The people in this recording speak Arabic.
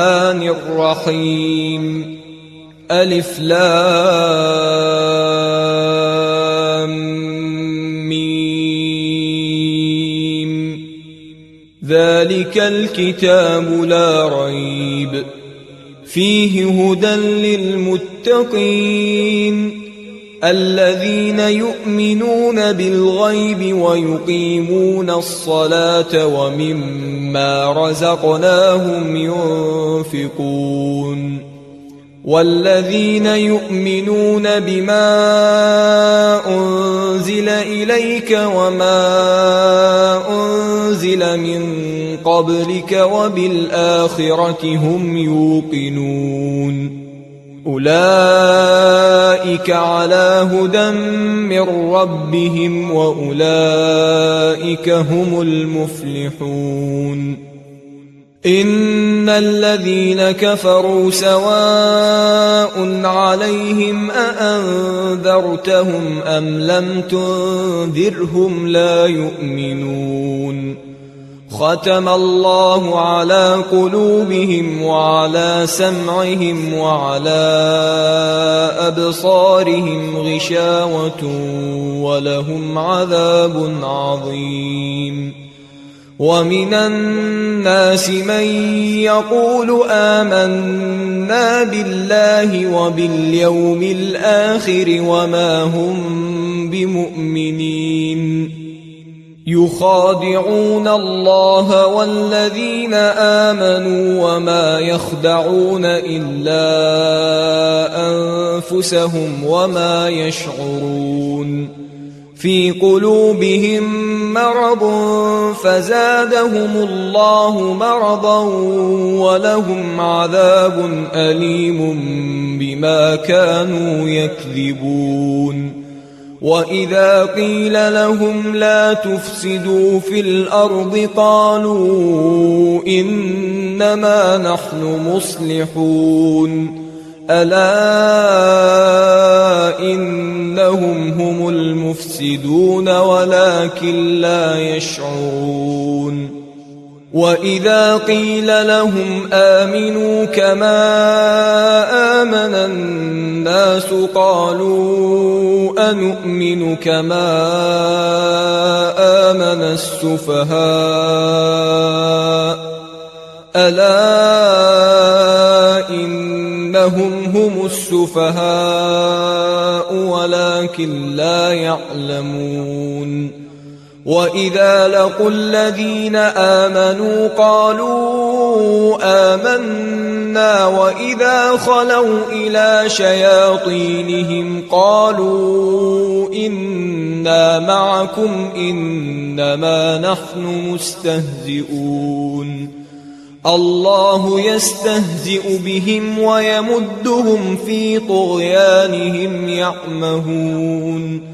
الرحمن الرحيم ألف لام ميم ذلك الكتاب لا ريب فيه هدى للمتقين الذين يؤمنون بالغيب ويقيمون الصلاة ومما رزقناهم ينفقون والذين يؤمنون بما أنزل إليك وما أنزل من قبلك وبالآخرة هم يوقنون أولئك على هدى من ربهم وأولئك هم المفلحون إن الذين كفروا سواء عليهم أأنذرتهم أم لم تنذرهم لا يؤمنون ختم الله على قلوبهم وعلى سمعهم وعلى أبصارهم غشاوة ولهم عذاب عظيم ومن الناس من يقول آمنا بالله وباليوم الآخر وما هم بمؤمنين يخادعون الله والذين آمنوا وما يخدعون إلا أنفسهم وما يشعرون في قلوبهم مرض فزادهم الله مرضا ولهم عذاب أليم بما كانوا يكذبون وإذا قيل لهم لا تفسدوا في الأرض قالوا إنما نحن مصلحون ألا إنهم هم المفسدون ولكن لا يشعرون وإذا قيل لهم آمنوا كما آمن الناس قالوا أنؤمن كما آمن السفهاء ألا إنهم هم السفهاء ولكن لا يعلمون وإذا لقوا الذين آمنوا قالوا آمنا وإذا خلوا إلى شياطينهم قالوا إنا معكم إنما نحن مستهزئون الله يستهزئ بهم ويمدهم في طغيانهم يعمهون